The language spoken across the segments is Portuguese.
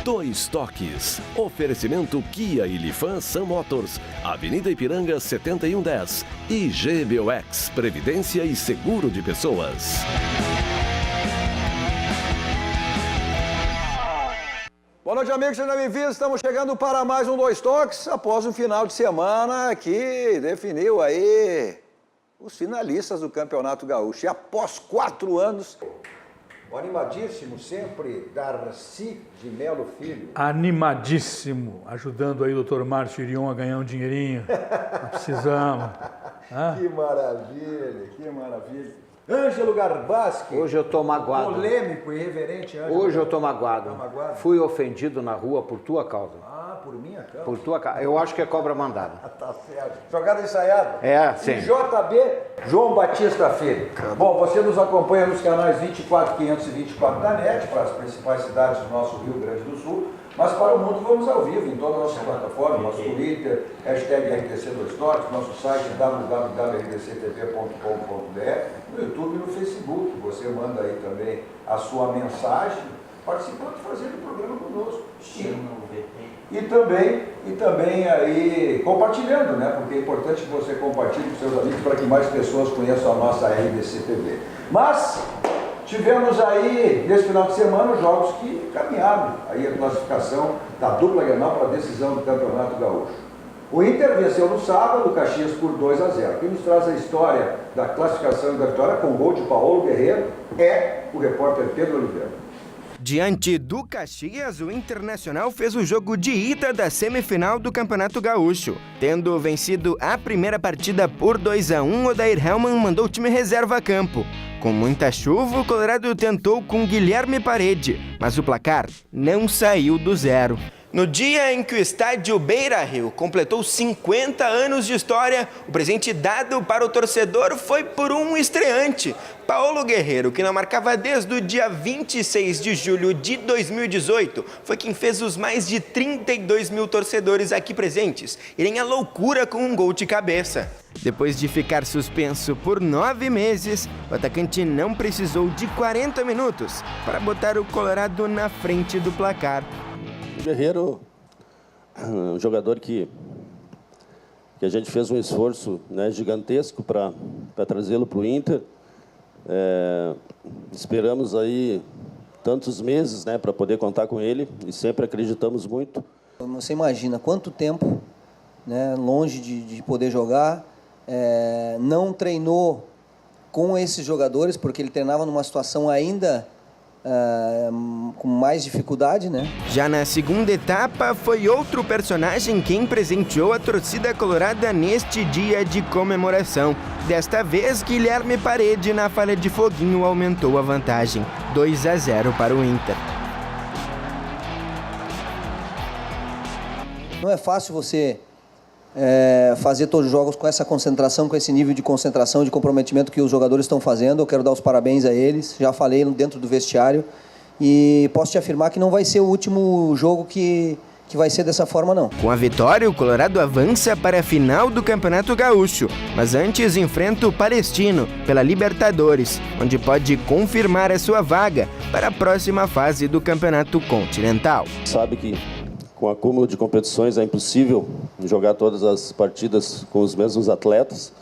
Dois Toques. Oferecimento Kia e Lifan Sam Motors, Avenida Ipiranga 7110 e GBOX, Previdência e Seguro de Pessoas. Boa noite, amigos, sejam bem-vindos. Estamos chegando para mais um Dois Toques, após um final de semana que definiu aí os finalistas do Campeonato Gaúcho. E após 4 anos, o animadíssimo sempre, Darcy de Melo Filho. Animadíssimo, ajudando aí o Dr. Márcio Irion a ganhar um dinheirinho. Nós precisamos. Que maravilha, que maravilha. Ângelo Garbaschi. Hoje eu tô magoado. Polêmico e irreverente, Ângelo. Hoje eu tô magoado. Tá magoado? Fui ofendido na rua por tua causa. Ah, por minha causa? Por tua causa. Eu acho que é cobra mandada. Tá certo. Jogada ensaiada? É, sim. E JB, João Batista Filho. Bom, você nos acompanha nos canais 24, 524 da NET, para as principais cidades do nosso Rio Grande do Sul, mas para o mundo vamos ao vivo em todas as nossas plataformas, nosso Twitter, hashtag RDC2Toques, nosso site www.rdctv.com.br, no YouTube e no Facebook. Você manda aí também a sua mensagem, participando e fazendo o programa conosco. E também aí compartilhando, né? Porque é importante que você compartilhe com seus amigos para que mais pessoas conheçam a nossa RDC TV. Mas tivemos aí, nesse final de semana, os jogos que caminharam aí a classificação da dupla Grenal para a decisão do Campeonato Gaúcho. O Inter venceu no sábado o Caxias por 2-0. Quem nos traz a história da classificação e da vitória com o gol de Paulo Guerreiro é o repórter Pedro Oliveira. Diante do Caxias, o Internacional fez o jogo de ida da semifinal do Campeonato Gaúcho. Tendo vencido a primeira partida por 2-1, Odair Hellmann mandou o time reserva a campo. Com muita chuva, o Colorado tentou com Guilherme Parede, mas o placar não saiu do zero. No dia em que o estádio Beira-Rio completou 50 anos de história, o presente dado para o torcedor foi por um estreante, Paulo Guerreiro, que não marcava desde o dia 26 de julho de 2018, foi quem fez os mais de 32 mil torcedores aqui presentes irem à loucura com um gol de cabeça. Depois de ficar suspenso por 9 meses, o atacante não precisou de 40 minutos para botar o Colorado na frente do placar. O Guerreiro, um jogador que a gente fez um esforço, né, gigantesco para trazê-lo para o Inter. Esperamos aí tantos meses, né, para poder contar com ele e sempre acreditamos muito. Você imagina quanto tempo, né, longe de poder jogar, não treinou com esses jogadores, porque ele treinava numa situação ainda com mais dificuldade, né? Já na segunda etapa, foi outro personagem quem presenteou a torcida colorada neste dia de comemoração. Desta vez, Guilherme Parede, na falha de foguinho, aumentou a vantagem. 2-0 para o Inter. Não é fácil você fazer todos os jogos com essa concentração, com esse nível de concentração, de comprometimento que os jogadores estão fazendo. Eu quero dar os parabéns a eles, já falei dentro do vestiário, e posso te afirmar que não vai ser o último jogo que vai ser dessa forma, não. Com a vitória, o Colorado avança para a final do Campeonato Gaúcho, mas antes enfrenta o Palestino pela Libertadores, onde pode confirmar a sua vaga para a próxima fase do Campeonato Continental. Sabe que com o acúmulo de competições é impossível jogar todas as partidas com os mesmos atletas.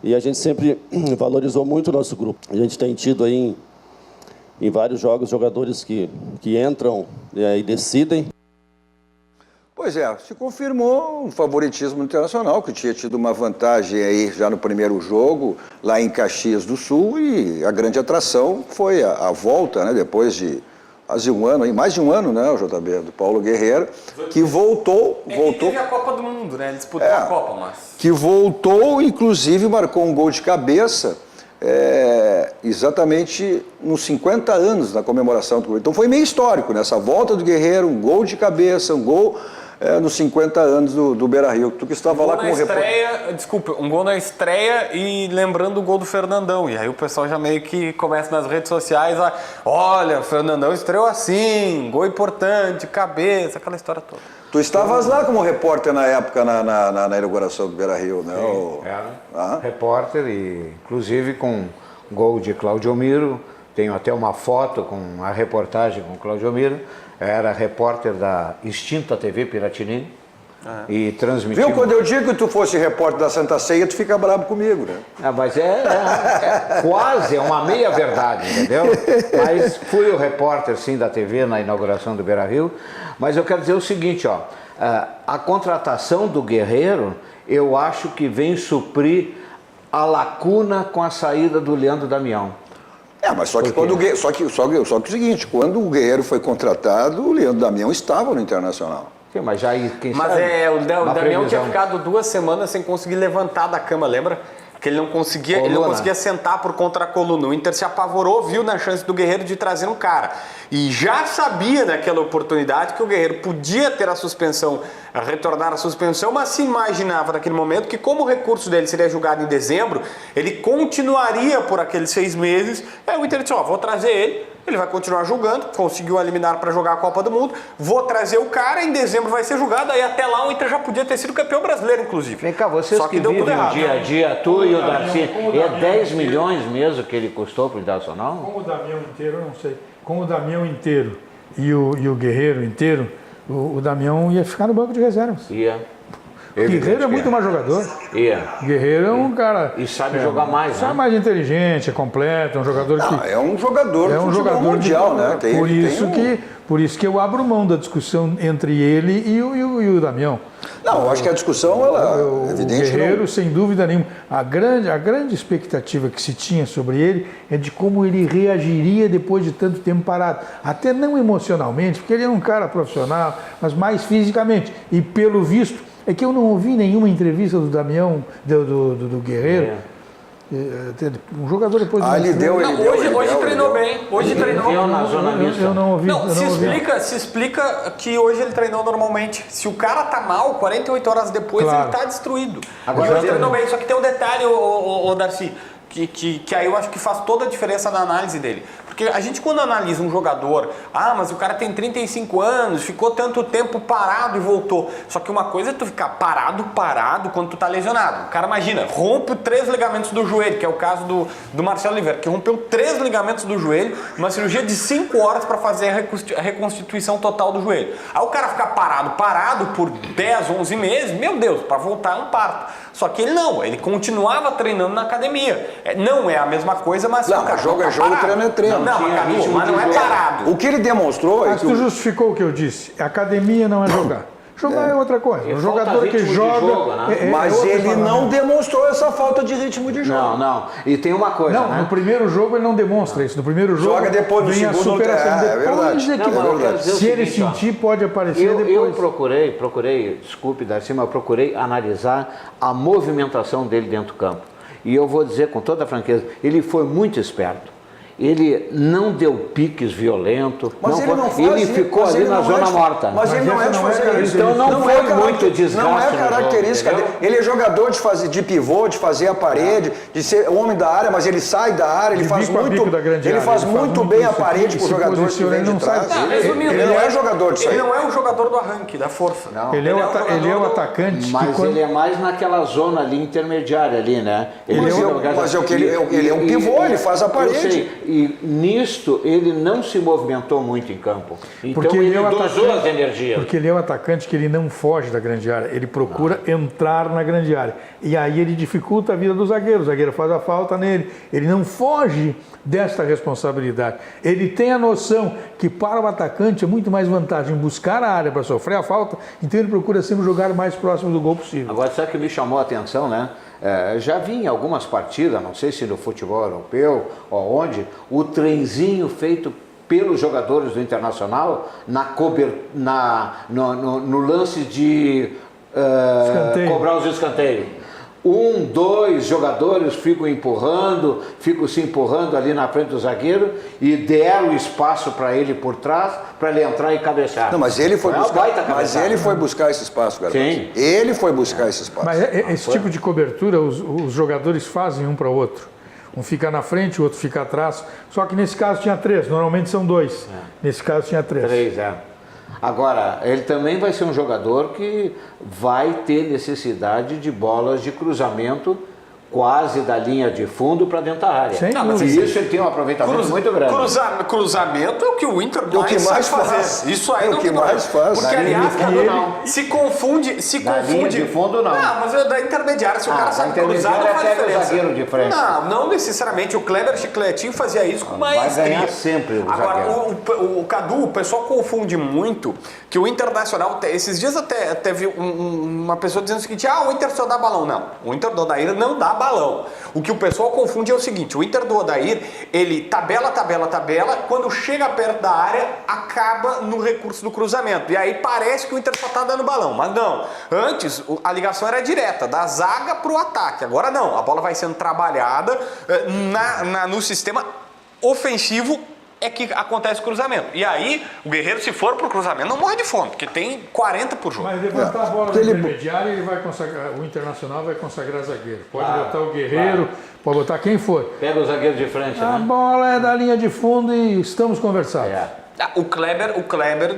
E a gente sempre valorizou muito o nosso grupo. A gente tem tido aí em vários jogos jogadores que entram e decidem. Pois é, se confirmou um favoritismo internacional, que tinha tido uma vantagem aí já no primeiro jogo, lá em Caxias do Sul, e a grande atração foi a volta, né, depois de quase um ano, mais de um ano, né, o JB, do Paulo Guerreiro, que voltou... Teve a Copa do Mundo, né, ele disputou a Copa, mas... Que voltou, inclusive marcou um gol de cabeça, exatamente nos 50 anos da comemoração do gol. Então foi meio histórico, né, essa volta do Guerreiro, um gol de cabeça, um gol... nos 50 anos do Beira-Rio. Tu que estava lá como repórter. Desculpa, um gol na estreia e lembrando o gol do Fernandão. E aí o pessoal já meio que começa nas redes sociais a... Olha, o Fernandão estreou assim, gol importante, cabeça, aquela história toda. Tu estavas lá como repórter na época, na inauguração do Beira-Rio, né? Sim, era repórter, e inclusive com gol de Claudio Miro, tenho até uma foto com a reportagem com o Claudio Miro, era repórter da extinta TV Piratini, e transmitiu... Viu, quando eu digo que tu fosse repórter da Santa Ceia, tu fica bravo comigo, né? Mas quase, é uma meia verdade, entendeu? Mas fui o repórter, sim, da TV na inauguração do Beira-Rio. Mas eu quero dizer o seguinte, ó, a contratação do Guerreiro, eu acho que vem suprir a lacuna com a saída do Leandro Damião. Mas só que só que o seguinte, quando o Guerreiro foi contratado, o Leandro Damião estava no Internacional. Sim, mas já quem Mas sabe, o Damião previsão. tinha ficado 2 semanas sem conseguir levantar da cama, lembra? Que ele não conseguia sentar por conta da coluna. O Inter se apavorou, viu na chance do Guerreiro de trazer um cara. E já sabia naquela oportunidade que o Guerreiro podia ter a suspensão, retornar a suspensão, mas se imaginava naquele momento que, como o recurso dele seria julgado em dezembro, ele continuaria por aqueles 6 meses. Aí o Inter disse, vou trazer ele vai continuar julgando, conseguiu eliminar para jogar a Copa do Mundo, vou trazer o cara, em dezembro vai ser julgado, aí até lá o Inter já podia ter sido campeão brasileiro, inclusive. Vem cá, vocês Só que deu tudo vivem o errado. dia a dia, tu e o Darcy, é 10 milhões mesmo que ele custou para o Internacional? Com o Damião inteiro, eu não sei. Com o Damião inteiro e o Guerreiro inteiro, o Damião ia ficar no banco de reservas. Ia. O Guerreiro é muito mais jogador. Ia. O Guerreiro é um cara... E sabe jogar mais, né? Sabe mais inteligente, é completo, é um jogador que... É um jogador É um jogador mundial, né? Por isso que eu abro mão da discussão entre ele e o Damião. Não, eu acho que a discussão, ela é evidente. O Guerreiro, sem dúvida nenhuma, a grande expectativa que se tinha sobre ele é de como ele reagiria depois de tanto tempo parado. Até não emocionalmente, porque ele é um cara profissional, mas mais fisicamente. E pelo visto, é que eu não ouvi nenhuma entrevista do Damião, do Guerreiro. Um jogador depois do ele deu. Hoje treinou bem. Hoje treinou. Na zona mista. Eu não ouvi. Se explica que hoje ele treinou normalmente. Se o cara tá mal, 48 horas depois ele tá destruído. Agora ele treinou bem. Só que tem um detalhe, o Darcy, que aí eu acho que faz toda a diferença na análise dele. Porque a gente, quando analisa um jogador, mas o cara tem 35 anos, ficou tanto tempo parado e voltou. Só que uma coisa é tu ficar parado quando tu tá lesionado. O cara, imagina, rompe 3 ligamentos do joelho, que é o caso do Marcelo Oliveira, que rompeu 3 ligamentos do joelho, uma cirurgia de 5 horas para fazer a reconstituição total do joelho. Aí o cara ficar parado por 10, 11 meses, meu Deus, para voltar é um parto. Só que ele não, ele continuava treinando na academia. Não é a mesma coisa, mas... Não, jogo é jogo, treino é treino. Mas não é parado. O que ele demonstrou é Mas tu justificou o que eu disse. Academia não é jogar. Jogar é outra coisa. O jogador que joga... Mas ele não demonstrou essa falta de ritmo de jogo. Não. E tem uma coisa, Não, no primeiro jogo ele não demonstra isso. No primeiro jogo joga depois do vem segundo, a superação. é verdade. Se ele sentir, pode aparecer depois. Eu procurei, desculpe, Darcy, mas eu procurei analisar a movimentação dele dentro do campo. E eu vou dizer com toda a franqueza, ele foi muito esperto. Ele não deu piques violentos, ele ficou ali na zona morta. Mas ele não é de fazer isso. Então não foi muito desgaste. Não é característica dele. Ele é jogador de pivô, de fazer a parede, de ser homem da área, mas ele sai da área, ele faz muito bem a parede para o jogador que vem de trás. Ele não é jogador disso aí. Ele não é o jogador do arranque, da força. Ele é o atacante. Mas ele é mais naquela zona ali intermediária ali, né? Mas ele é um pivô, ele faz a parede. E nisto ele não se movimentou muito em campo. Então porque ele dosou as energias. Porque ele é o atacante que ele não foge da grande área, ele procura entrar na grande área. E aí ele dificulta a vida do zagueiro, o zagueiro faz a falta nele. Ele não foge desta responsabilidade. Ele tem a noção que para o atacante é muito mais vantagem buscar a área para sofrer a falta, então ele procura sempre jogar o mais próximo do gol possível. Agora, sabe o que me chamou a atenção, né? Já vi em algumas partidas, não sei se no futebol europeu ou onde, o trenzinho feito pelos jogadores do Internacional no lance de cobrar os escanteios. 1, 2 jogadores ficam se empurrando ali na frente do zagueiro e deram espaço para ele por trás, para ele entrar e cabecear. Não, mas ele foi buscar esse espaço, garoto. Sim. Ele foi buscar esse espaço. Mas esse tipo de cobertura os jogadores fazem um para o outro. Um fica na frente, o outro fica atrás. Só que nesse caso tinha 3, normalmente são 2. Nesse caso tinha 3. 3, Agora, ele também vai ser um jogador que vai ter necessidade de bolas de cruzamento quase da linha de fundo para dentro da área. Sem Mas dúvida. isso ele tem um aproveitamento muito grande. Cruzamento é o que o Inter É o que mais sabe faz. fazer. Isso aí É o não que tem mais problema. faz. Porque, Da linha aliás, de fundo, não. se confunde. Da linha de fundo, não. Não, mas é da intermediária. Se o cara da sabe cruzar, intermediária não faz pega o diferença. zagueiro de frente. Não necessariamente. O Kleber Chicletinho fazia isso com maestria. Vai ganhar sempre o Agora, zagueiro. o Cadu, o pessoal confunde muito que o Internacional, esses dias até teve uma pessoa dizendo o seguinte, o Inter só dá balão. Não, o Inter do Odair não dá balão. O que o pessoal confunde é o seguinte, o Inter do Odair, ele tabela, quando chega perto da área, acaba no recurso do cruzamento. E aí parece que o Inter só tá dando balão, mas não. Antes, a ligação era direta, da zaga pro ataque. Agora não, a bola vai sendo trabalhada no sistema ofensivo é que acontece o cruzamento. E aí, o Guerreiro, se for pro cruzamento, não morre de fome, porque tem 40 por jogo. Mas levantar a bola no intermediário, ele vai consagrar, o Internacional vai consagrar zagueiro. Pode botar o Guerreiro, pode botar quem for. Pega o zagueiro de frente, A né? bola é da linha de fundo e estamos conversados. O Kleber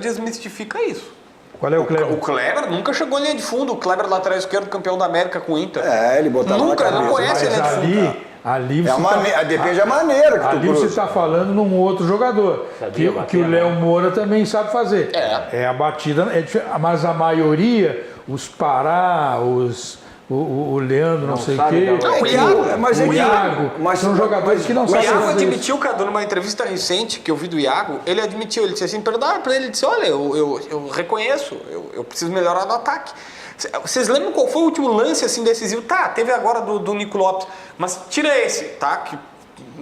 desmistifica isso. Qual é o Kleber? O Kleber nunca chegou em linha de fundo. O Kleber, lateral esquerdo, campeão da América com o Inter. Ele botava Nunca, na cabeça. não conhece a linha de fundo. Ali Depende da maneira que tu ali cruza. você está falando num outro jogador, que o Léo Moura também sabe fazer. É a batida, mas a maioria, os Pará, o Leandro, não sei o quê, Não, o Iago, mas o Iago, são jogadores que não o sabem Iago fazer isso. admitiu, Cadu, numa entrevista recente que eu vi do Iago, ele admitiu, ele disse assim, perguntaram pra ele, ele disse, olha, eu reconheço, eu preciso melhorar no ataque. Vocês lembram qual foi o último lance assim decisivo? Teve agora do Nico Lopes, mas tira esse, tá? Que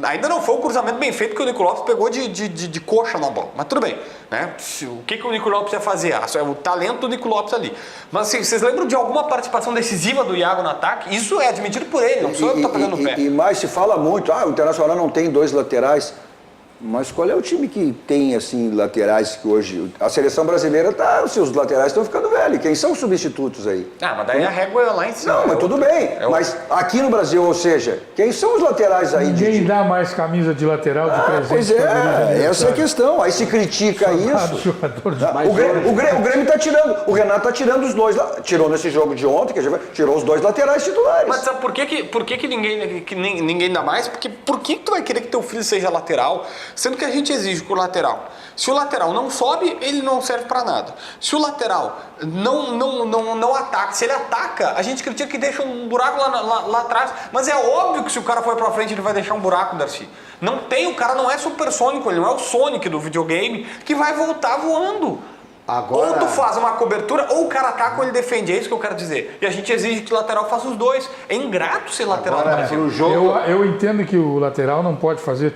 ainda não foi um cruzamento bem feito que o Nico Lopes pegou de coxa na bola, mas tudo bem, né? O que o Nico Lopes ia fazer? O talento do Nico Lopes ali. Mas assim, vocês lembram de alguma participação decisiva do Iago no ataque? Isso é admitido por ele, não sou eu que tô pegando o pé. E mais se fala muito, o Internacional não tem 2 laterais. Mas qual é o time que tem, assim, laterais que hoje... A seleção brasileira os seus laterais estão ficando velhos. Quem são os substitutos aí? Mas daí a régua é lá em cima. Não, mas tudo bem. Mas aqui no Brasil, ou seja, quem são os laterais aí? Ninguém dá mais camisa de lateral de presente. Pois essa é a questão. Aí se critica isso. O Grêmio está tirando, o Renato está tirando os 2, tirou nesse jogo de ontem, tirou os 2 laterais titulares. Mas sabe por que ninguém dá mais? Porque por que tu vai querer que teu filho seja lateral? Sendo que a gente exige com o lateral. Se o lateral não sobe, ele não serve para nada. Se o lateral não ataca, se ele ataca, a gente critica que deixa um buraco lá atrás. Mas é óbvio que se o cara for para frente, ele vai deixar um buraco, Darcy. O cara não é supersônico, ele não é o Sonic do videogame que vai voltar voando. Agora... Ou tu faz uma cobertura, ou o cara ataca ou ele defende, é isso que eu quero dizer. E a gente exige que o lateral faça os 2. É ingrato ser lateral no Brasil. Eu entendo que o lateral não pode fazer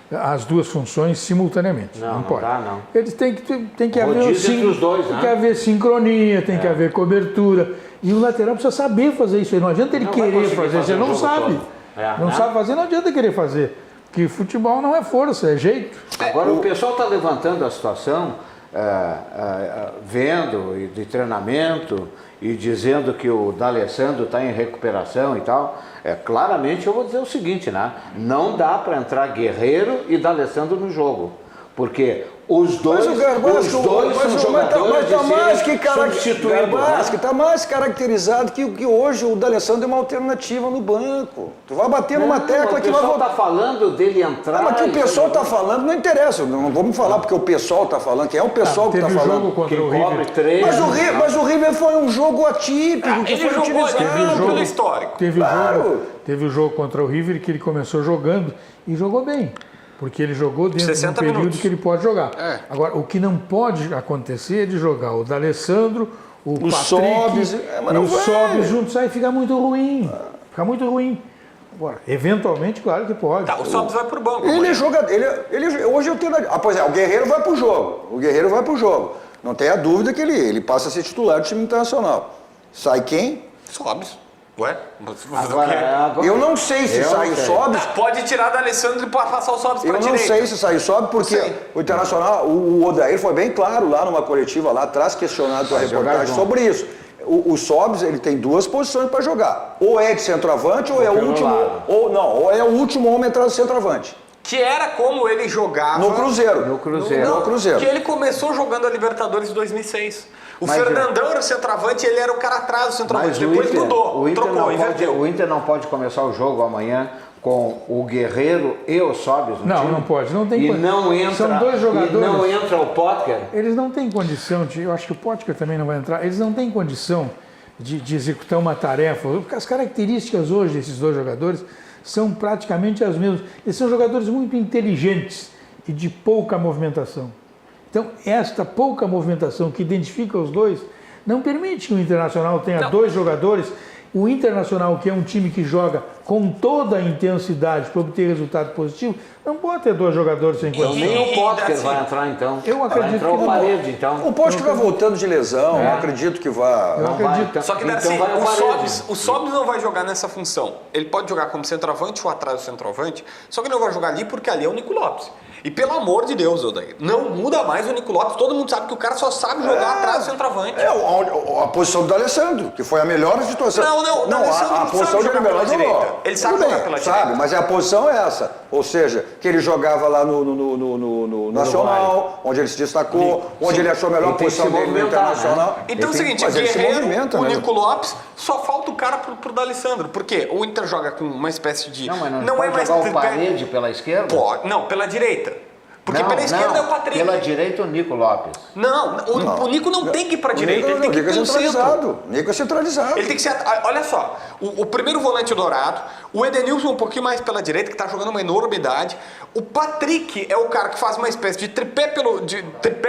as 2 funções simultaneamente. Não pode. Dá, não. Eles tem que haver os dois, tem que haver sincronia, tem que haver cobertura. E o lateral precisa saber fazer isso. Não adianta ele querer fazer, você não sabe. Não sabe fazer, não adianta querer fazer. Porque futebol não é força, é jeito. Agora o pessoal está levantando a situação, vendo de treinamento e dizendo que o D'Alessandro está em recuperação e tal. Claramente eu vou dizer o seguinte, né? Não dá para entrar Guerreiro e D'Alessandro no jogo, porque os dois são jogadores está mais caracterizado que hoje o D'Alessandro é uma alternativa no banco. Tu vai bater numa tecla que vai voltar. O pessoal está falando dele entrar... mas que o pessoal está falando não interessa. Não vamos falar porque o pessoal está falando. Quem é o pessoal que está falando? Mas o River foi um jogo atípico. Que foi utilizado pelo histórico. Teve o jogo contra o River que ele começou jogando e jogou bem. Porque ele jogou dentro de um período que ele pode jogar. Agora, o que não pode acontecer é de jogar o D'Alessandro, o Patrick e o Sobis juntos, aí fica muito ruim. Fica muito ruim. Agora, eventualmente, claro que pode. O Sobis vai pro banco. Hoje eu tenho... o Guerreiro vai pro jogo. Não tenha dúvida que ele passa a ser titular do time internacional. Sai quem? Sobis. Ué? Agora, eu não sei se sai o Sobis. Pode tirar da Alessandro e passar o Sobis para direita. Eu não sei se sai o Sobis, porque o Internacional, o Odair foi bem claro lá numa coletiva lá atrás, questionado pela reportagem sobre isso. O Sobis, ele tem 2 posições para jogar. Ou é de centroavante, ou é o último. Ou é o último homem atrás do centroavante. que era como ele jogava... No Cruzeiro. No Cruzeiro. No Cruzeiro. Que ele começou jogando a Libertadores em 2006. O Fernandão era o centroavante e ele era o cara atrás do centroavante. Depois mudou, trocou, inverteu. O Inter não pode começar o jogo amanhã com o Guerreiro e o Sobis no time? Não pode. Não tem e não entra, São dois jogadores. E não entra o Potker? Eles não têm condição, eu acho que o Potker também não vai entrar, eles não têm condição de executar uma tarefa. As características hoje desses dois jogadores são praticamente as mesmas. Eles são jogadores muito inteligentes e de pouca movimentação. Então, esta pouca movimentação que identifica os dois não permite que o Internacional tenha dois jogadores. O Internacional, que é um time que joga com toda a intensidade para obter resultado positivo, não pode ter dois jogadores sem condição. Nem o Potker vai entrar, então. Eu acredito vai entrar o Parede, então. O Potker vai voltando de lesão, não acredito que vá... Eu acredito. Então, Só que o Sobis não vai jogar nessa função. Ele pode jogar como centroavante ou atrás do centroavante, só que ele não vai jogar ali porque ali é o Nico Lopes. E pelo amor de Deus, Odair, não muda mais o Nico Lopes. Todo mundo sabe que o cara só sabe jogar atrás do centroavante. A posição do D'Alessandro, que foi a melhor situação. Não, a posição do Ribeirão direita. Ele sabe jogar pela direita. Sabe, mas a posição é essa. Ou seja, que ele jogava lá no Nacional, onde ele se destacou, onde ele achou a melhor posição dele no Internacional. Então é o seguinte, Guerreiro, o Nico Lopes, só falta o cara pro D'Alessandro. Porque o Inter joga com uma espécie de... Não é mais jogar o Parede pela esquerda? Pode, não, pela direita. Porque pela esquerda é o Patrick. Pela direita o Nico Lopes. O Nico não tem que ir para a direita, ele tem que ir pelo centro. Nico é centralizado. Ele tem que ser... Olha só, o primeiro volante dourado, o Edenilson um pouquinho mais pela direita, que está jogando uma enormidade. O Patrick é o cara que faz uma espécie de tripé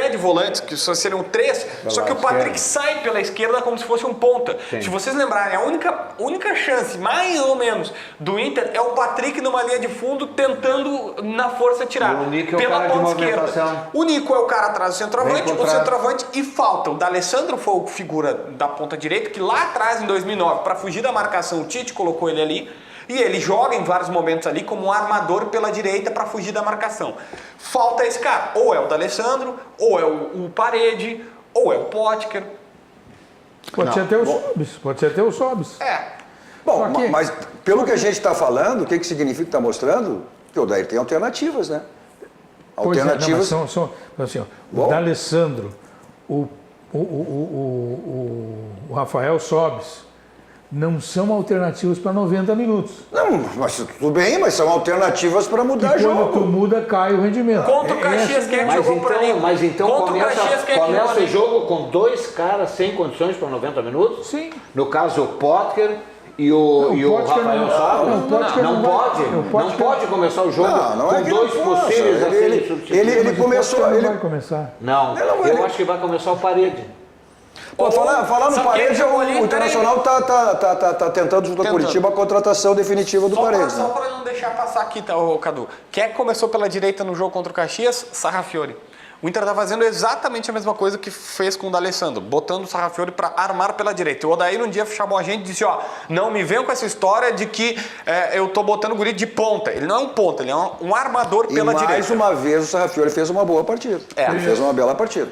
de volantes, que só seriam três, só que o Patrick sai pela esquerda como se fosse um ponta. Sim. Se vocês lembrarem, a única chance, mais ou menos, do Inter é o Patrick numa linha de fundo tentando na força tirar. O Nico é o cara de movimentação. O Nico é o cara atrás do centroavante, e falta. O D'Alessandro foi a figura da ponta direita, que lá atrás, em 2009, para fugir da marcação, o Tite colocou ele ali. E ele joga em vários momentos ali como um armador pela direita para fugir da marcação. Falta esse cara. Ou é o D'Alessandro, ou é o Parede, ou é o Potker. Pode ser até o Sobis. Bom, mas pelo que a gente está falando, o que significa que está mostrando? Que o Odair tem alternativas, né? Alternativas. Assim, o D'Alessandro, o Rafael Sobis, não são alternativas para 90 minutos. Não, mas tudo bem, mas são alternativas para mudar o jogo. Quando tu muda, cai o rendimento. Contra o Caxias, quem é que jogou por ali? Mas então começa o jogo com dois caras sem condições para 90 minutos? Sim. No caso, o Potker e o Rafael Sobis? Não pode começar o jogo com dois possíveis ele começou... Ele vai começar. Não, eu acho que vai começar o Parede. Pô, falar no Parede, o Internacional tá tentando junto com o Curitiba a contratação definitiva do Parede. Só para não deixar passar aqui, Cadu. Quem é que começou pela direita no jogo contra o Caxias? Sarrafiori. O Inter está fazendo exatamente a mesma coisa que fez com o D'Alessandro, botando o Sarrafiori para armar pela direita. O Odair um dia chamou a gente e disse, não me venham com essa história de que eu tô botando o guri de ponta. Ele não é um ponta, ele é um armador pela direita. Mais uma vez o Sarrafiori fez uma boa partida. Ele fez uma bela partida.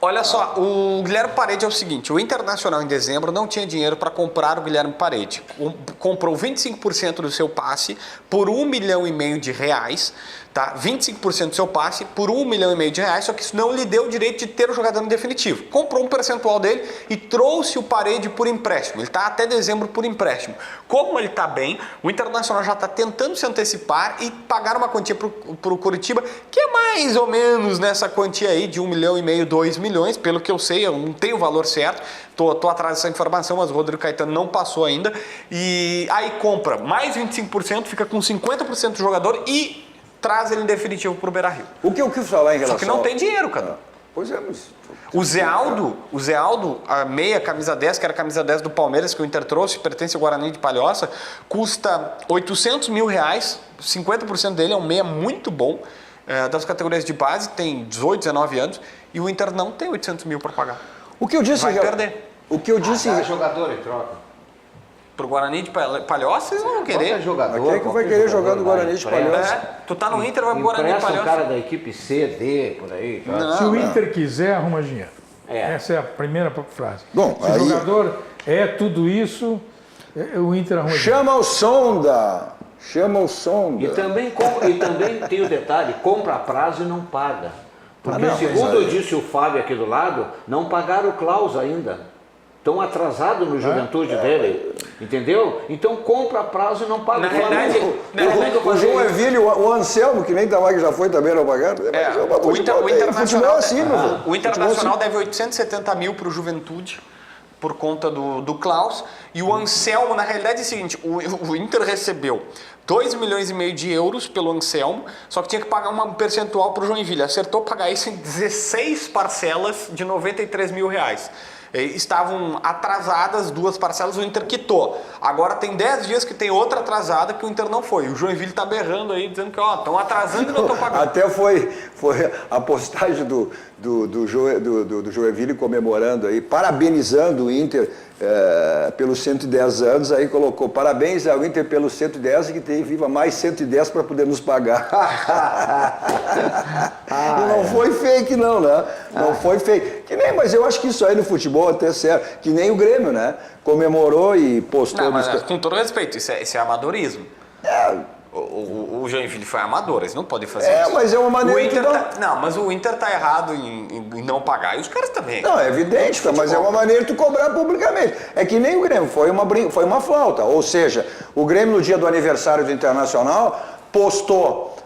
Olha só, o Guilherme Parede é o seguinte, o Internacional em dezembro não tinha dinheiro para comprar o Guilherme Parede. Comprou 25% do seu passe por R$1,5 milhão de reais, tá? 25% do seu passe por R$1,5 milhão de reais, só que isso não lhe deu o direito de ter o jogador em definitivo. Comprou um percentual dele e trouxe o Parede por empréstimo. Ele está até dezembro por empréstimo. Como ele está bem, o Internacional já está tentando se antecipar e pagar uma quantia para o Curitiba, que é mais ou menos nessa quantia aí de R$1,5 milhão, 2 milhões, pelo que eu sei, eu não tenho o valor certo, tô atrás dessa informação, mas o Rodrigo Caetano não passou ainda, e aí compra mais 25%, fica com 50% do jogador e traz ele em definitivo para o Beira-Rio. O que eu quis falar em relação... Só que não tem dinheiro, cara. Pois é, mas... O Zé Aldo, a meia camisa 10, que era a camisa 10 do Palmeiras, que o Inter trouxe, pertence ao Guarani de Palhoça, custa R$800 mil, 50% dele é um meia muito bom, das categorias de base, tem 18, 19 anos, e o Inter não tem 800 mil para pagar. O que eu disse... Vai perder. O que eu disse... jogador em troca. Pro Guarani de Palhoça, vocês não vão querer. Quem é que vai querer jogar no Guarani de Palhoça? Tu tá no Inter, vai pro Guarani de Palhoça. Um cara da equipe C, D, por aí. Se o Inter quiser, arruma dinheiro. Essa é a primeira frase. Bom, se o jogador é tudo isso, o Inter arruma dinheiro. Chama o Sonda. Chama o som. E também tem o detalhe, compra a prazo e não paga. Porque não, segundo disse o Fábio aqui do lado, não pagaram o Klaus ainda. Estão atrasados no Juventude dele, entendeu? Então compra a prazo e não paga. Na verdade, o João Evílio, o Anselmo, que nem que já foi também, não pagaram. O Internacional, o Internacional deve 870 mil para o Juventude, por conta do Klaus. E o Anselmo, na realidade, é o seguinte, o Inter recebeu 2,5 milhões de euros pelo Anselmo, só que tinha que pagar um percentual para o Joinville. Acertou pagar isso em 16 parcelas de 93 mil reais. Estavam atrasadas 2 parcelas, o Inter quitou. Agora tem 10 dias que tem outra atrasada que o Inter não foi. O Joinville está berrando aí, dizendo que estão atrasando e não estão pagando. Até foi a postagem do Joinville comemorando aí, parabenizando o Inter pelos 110 anos, aí colocou parabéns ao Inter pelos 110 e que tem viva mais 110 para poder nos pagar. E não foi fake não, né? Não foi fake. Mas eu acho que isso aí no futebol até serve, que nem o Grêmio, né? Comemorou e postou... Não, mas com todo respeito, isso é amadorismo. O Joinville foi amador, eles não podem fazer isso. Mas é uma maneira Não, mas o Inter tá errado em não pagar, e os caras também. Não, é evidente, mas é uma maneira de tu cobrar publicamente. É que nem o Grêmio, foi uma flauta. Ou seja, o Grêmio no dia do aniversário do Internacional postou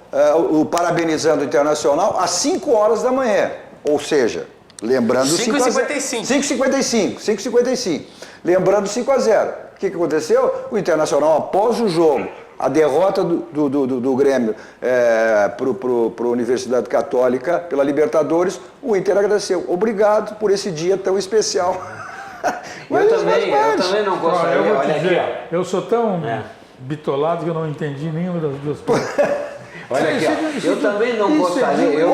o parabenizando o Internacional às 5 horas da manhã. Ou seja, lembrando... 5h55. 5h55. Lembrando 5-0. O que aconteceu? O Internacional, após o jogo, a derrota do Grêmio para a Universidade Católica pela Libertadores, o Inter agradeceu. Obrigado por esse dia tão especial. Eu também não gostaria. Eu vou te dizer, eu sou tão bitolado que eu não entendi nenhuma das duas coisas. Olha aqui, eu também não gostaria.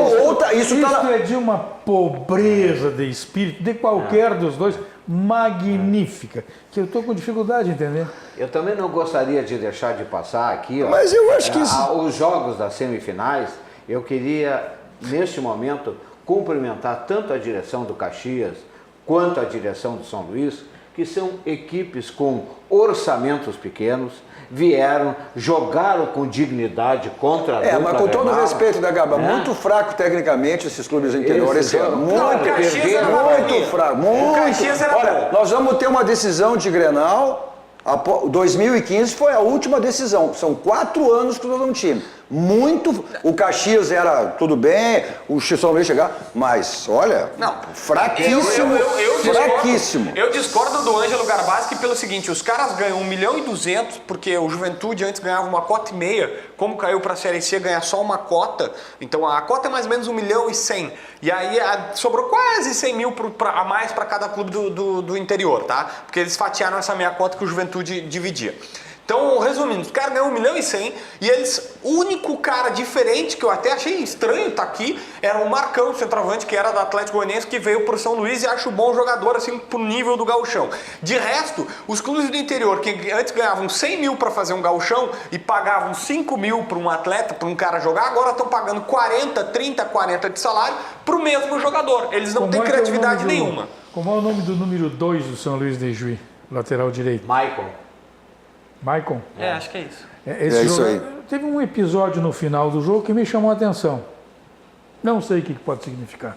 Isso é de uma pobreza de espírito, de qualquer dos dois, magnífica, que eu estou com dificuldade de entender. Eu também não gostaria de deixar de passar aqui, mas eu acho que os jogos das semifinais. Eu queria, neste momento, cumprimentar tanto a direção do Caxias quanto a direção do São Luís, que são equipes com orçamentos pequenos, vieram, jogaram com dignidade contra a dupla mas com todo Grenal, respeito da Gaba, muito fraco tecnicamente esses clubes do interior esse ano. Muito fraco. Olha, nós vamos ter uma decisão de Grenal. 2015 foi a última decisão. São 4 anos que nós damos um time. O Caxias era tudo bem, o São Luís chegar, mas olha, fraquíssimo, fraquíssimo. Eu discordo do Ângelo Garbaschi pelo seguinte, os caras ganham 1,2 milhões, porque o Juventude antes ganhava 1,5 milhões, como caiu para a Série C ganha só uma cota, então a cota é mais ou menos 1,1 milhões, e aí sobrou quase 100 mil a mais para cada clube do interior, tá? Porque eles fatiaram essa meia cota que o Juventude dividia. Então, resumindo, os caras ganham 1,1 milhões e eles, o único cara diferente que eu até achei estranho tá aqui, era o Marcão, o centroavante, que era do Atlético Goianiense, que veio pro São Luís e acho bom jogador, assim, pro nível do gauchão. De resto, os clubes do interior, que antes ganhavam 100 mil para fazer um gauchão e pagavam 5 mil para um atleta, para um cara jogar, agora estão pagando 40, 30, 40 de salário pro mesmo jogador. Eles não têm criatividade nenhuma. Como é o nome do número 2 do São Luís de Juí, lateral direito? Maicon? Acho que é isso. Isso aí. Teve um episódio no final do jogo que me chamou a atenção. Não sei o que pode significar.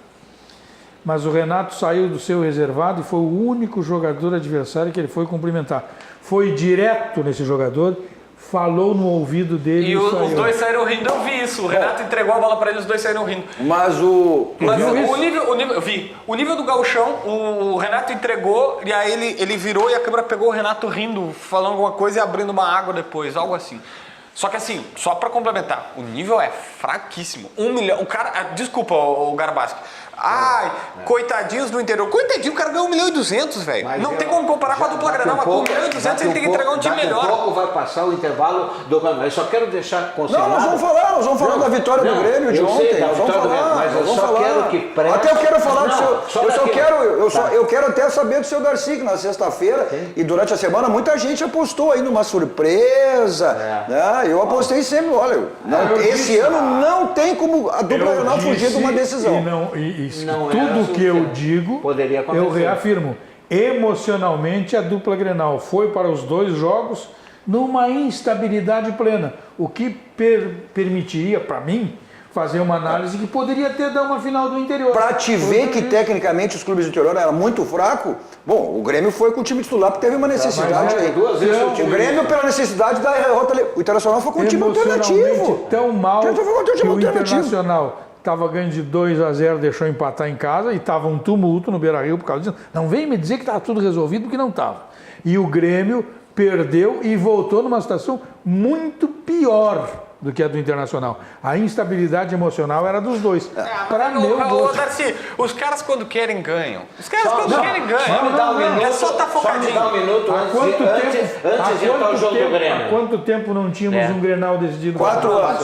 Mas o Renato saiu do seu reservado e foi o único jogador adversário que ele foi cumprimentar. Foi direto nesse jogador, falou no ouvido dele e os dois saíram rindo. Eu vi isso. O Renato entregou a bola para ele, os dois saíram rindo. Mas o nível, eu vi. O nível do gauchão, o Renato entregou e aí ele virou e a câmera pegou o Renato rindo, falando alguma coisa e abrindo uma água depois, algo assim. Só que assim, só para complementar, o nível é fraquíssimo. 1 milhão, o cara, desculpa o Garbaschi. Coitadinhos do interior. Coitadinho, o cara ganhou 1,2 milhões, velho. Não tem como comparar com a dupla Grenal, mas com 1,2 milhões ele tem que entregar um time melhor. Daqui a pouco vai passar o intervalo do Grenal. Eu só quero deixar considerado... Nós vamos falar da vitória do Grêmio de ontem. Nós vamos falar, mas eu só quero que preste... Até eu quero falar do seu... Eu quero até saber do seu Darcy, que na sexta-feira e durante a semana muita gente apostou aí numa surpresa. Né? Eu apostei sempre, olha, esse ano não tem como a dupla Grenal fugir de uma decisão. Tudo que eu digo, eu reafirmo. Emocionalmente, a dupla Grenal foi para os 2 jogos numa instabilidade plena, o que permitiria, para mim, fazer uma análise que poderia ter dado uma final do interior. Para te ver que tecnicamente os clubes do interior eram muito fracos, bom, o Grêmio foi com o time titular porque teve uma necessidade aí. O Grêmio pela necessidade da derrota, o Internacional foi com o time alternativo. Tão mal que o Internacional estava ganhando de 2-0, deixou empatar em casa e estava um tumulto no Beira-Rio por causa disso. Não vem me dizer que estava tudo resolvido, porque não estava. E o Grêmio perdeu e voltou numa situação muito pior do que a do Internacional. A instabilidade emocional era dos dois. Para meu gosto. Darcy, os caras quando querem ganham. Os caras quando querem ganham. É só estar focadinho. Só me dá um minuto antes de entrar o jogo do Grêmio. Há quanto tempo não tínhamos um Grenal decidido? 4 anos.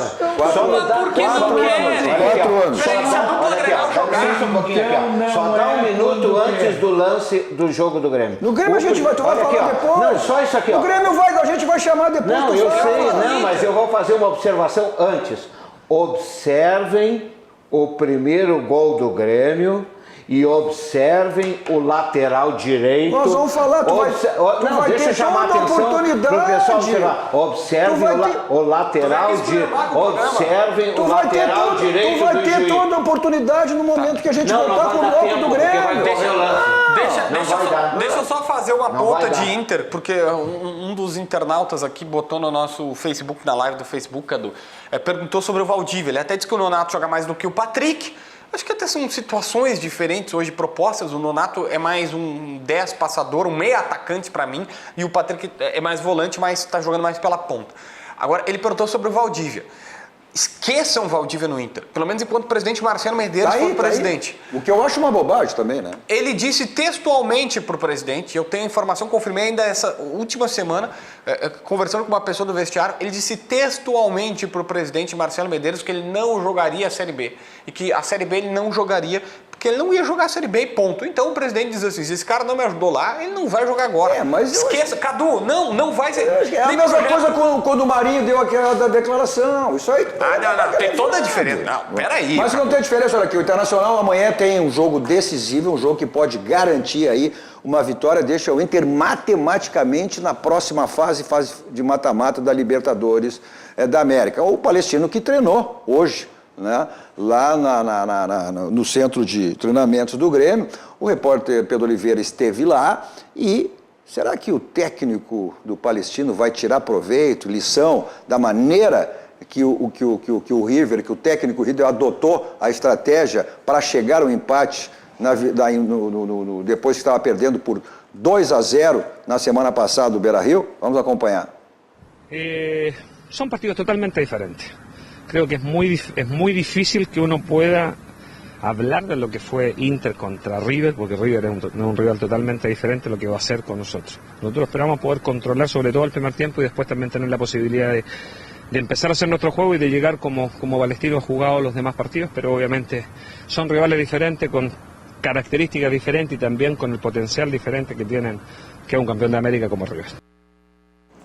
Só me dá porque não quer. 4 anos. Peraí, se a dupla Grenal jogar. Um pouquinho aqui, só dá um minuto antes do lance do jogo do Grêmio. No Grêmio a gente vai falar depois. Não, só isso aqui, ó. O Grêmio a gente vai chamar depois. Não, eu sei, mas eu vou fazer uma observação antes. Observem o primeiro gol do Grêmio e observem o lateral direito. Nós vamos falar, tu vai deixa eu chamar a atenção para o pessoal observar. Observem o lateral direito. Observem o lateral direito. Tu vai ter toda a oportunidade no momento que a gente voltar com o bloco do Grêmio. Deixa eu só fazer uma ponta de Inter, porque um dos internautas aqui botou no nosso Facebook, na live do Facebook, Cadu, perguntou sobre o Valdívia. Ele até disse que o Nonato joga mais do que o Patrick. Acho que até são situações diferentes hoje propostas. O Nonato é mais um 10 passador, um meia atacante para mim, e o Patrick é mais volante, mas está jogando mais pela ponta. Agora, ele perguntou sobre o Valdívia. Esqueçam o Valdívia no Inter, pelo menos enquanto o presidente Marcelo Medeiros for presidente. O que eu acho uma bobagem também, né? Ele disse textualmente para o presidente, eu tenho informação, confirmei ainda essa última semana, conversando com uma pessoa do vestiário, ele disse textualmente para o presidente Marcelo Medeiros que ele não jogaria a Série B. E que a Série B ele não jogaria, porque ele não ia jogar a Série B e ponto. Então o presidente diz assim, se esse cara não me ajudou lá, ele não vai jogar agora. Esqueça, Cadu, não vai ser... É a mesma coisa quando o Marinho deu aquela da declaração, isso aí... não, tem toda a diferença. Não, peraí. Mas não tem diferença, olha aqui, o Internacional amanhã tem um jogo decisivo, um jogo que pode garantir aí uma vitória, deixa o Inter matematicamente na próxima fase de mata-mata da Libertadores da América. O Palestino que treinou hoje, né, lá no centro de treinamentos do Grêmio, o repórter Pedro Oliveira esteve lá e será que o técnico do Palestino vai tirar proveito, lição da maneira que o River, que o técnico River adotou a estratégia para chegar ao empate depois que estava perdendo por 2-0 na semana passada do Beira-Rio? Vamos acompanhar. Son partidos totalmente diferentes. Creo que es muy difícil que uno pueda hablar de lo que fue Inter contra River, porque River es un rival totalmente diferente a lo que va a hacer con nosotros. Nosotros esperamos poder controlar sobre todo el primer tiempo y después también tener la posibilidad de empezar a hacer nuestro juego y de llegar como Palestino ha jugado los demás partidos, pero obviamente son rivales diferentes, con características diferentes y también con el potencial diferente que tienen, que es un campeón de América como River.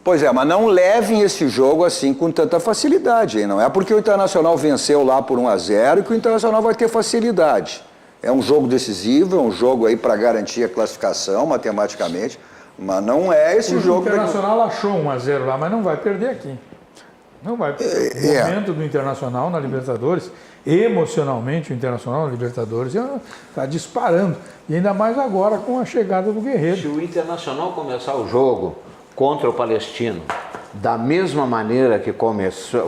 Pois é, mas não levem esse jogo assim com tanta facilidade, hein? Não é porque o Internacional venceu lá por 1-0 que o Internacional vai ter facilidade. É um jogo decisivo, é um jogo aí para garantir a classificação matematicamente, mas não é esse jogo... O Internacional achou 1-0 lá, mas não vai perder aqui. Não vai perder. O momento do Internacional na Libertadores, emocionalmente o Internacional na Libertadores está disparando. E ainda mais agora com a chegada do Guerreiro. Se o Internacional começar o jogo contra o Palestino da mesma maneira que começar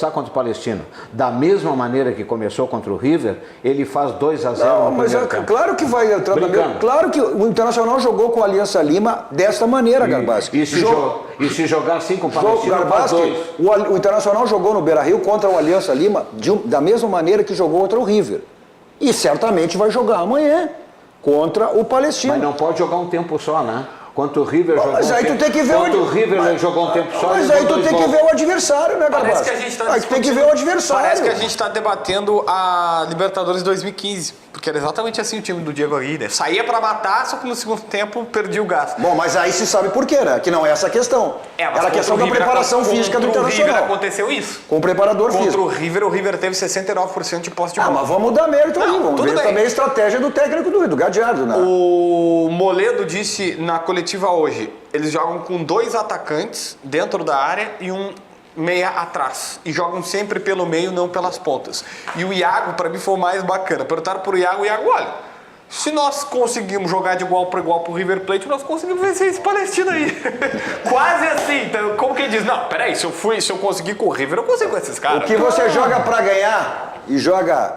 contra o Palestino da mesma maneira que começou contra o River, ele faz 2-0 no mas claro que vai entrar na mesma. Claro que o Internacional jogou com a Aliança Lima desta maneira, Garbaschi. E se jogar assim com o Palestino, o Internacional jogou no Beira-Rio contra o Aliança Lima da mesma maneira que jogou contra o River. E certamente vai jogar amanhã contra o Palestino. Mas não pode jogar um tempo só, né? Quanto o River jogou mas aí tu tem que ver jogou um tempo só. Mas aí tu tem que ver o adversário, né, Garbaschi? Parece que a gente tá tem que ver o adversário. Parece que a gente está debatendo a Libertadores 2015. Porque era exatamente assim o time do Diego Aguirre. Saía para matar, só que no segundo tempo perdia o gás. Bom, mas aí se sabe por quê, né? Que não é essa a questão. Era a questão da preparação física do Internacional. Contra o River aconteceu isso. Com o preparador físico. Contra o River teve 69% de posse de bola. Mas vamos dar mérito aí. Vamos ver também a estratégia do técnico do Gadiardo, né? O Moledo disse na coletiva coletiva hoje, eles jogam com 2 atacantes dentro da área e um meia atrás. E jogam sempre pelo meio, não pelas pontas. E o Iago, para mim, foi o mais bacana. Perguntaram pro Iago, olha, se nós conseguimos jogar de igual para igual pro River Plate, nós conseguimos vencer esse Palestino aí. Quase assim. Então, como quem diz, não, peraí, se eu conseguir com o River, eu consigo com esses caras. O que você joga para ganhar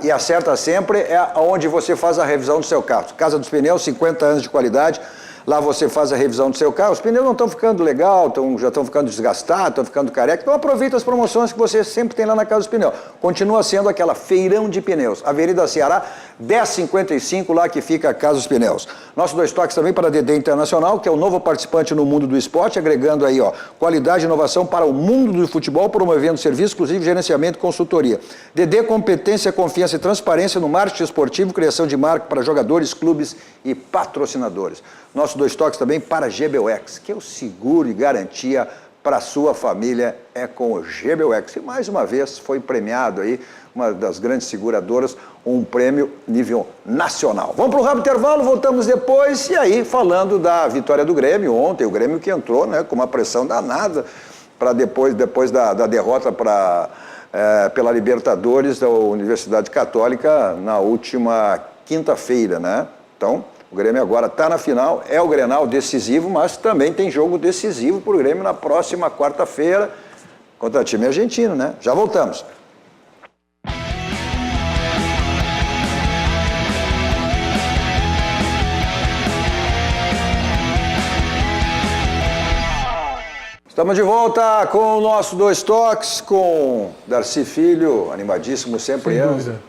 e acerta sempre é onde você faz a revisão do seu carro. Casa dos Pneus, 50 anos de qualidade. Lá você faz a revisão do seu carro, os pneus não estão ficando legal, já estão ficando desgastados, estão ficando careca. Então aproveita as promoções que você sempre tem lá na Casa dos Pneus. Continua sendo aquela feirão de pneus. Avenida Ceará, 1055, lá que fica a Casa dos Pneus. Nosso 2 toques também para a DD Internacional, que é o novo participante no mundo do esporte, agregando aí, qualidade e inovação para o mundo do futebol, promovendo serviço, inclusive gerenciamento e consultoria. DD, competência, confiança e transparência no marketing esportivo, criação de marca para jogadores, clubes e patrocinadores. Nosso 2 toques também para a GBUX, que é o seguro e garantia para a sua família é com o GBUX. E mais uma vez foi premiado aí, uma das grandes seguradoras, um prêmio nível nacional. Vamos para o rápido intervalo, voltamos depois, e aí falando da vitória do Grêmio ontem, o Grêmio que entrou, né, com uma pressão danada para depois da derrota pela Libertadores da Universidade Católica na última quinta-feira, né? Então, o Grêmio agora está na final, é o Grenal decisivo, mas também tem jogo decisivo para o Grêmio na próxima quarta-feira contra o time argentino, né? Já voltamos. Estamos de volta com o nosso 2 toques, com Darcy Filho, animadíssimo sempre,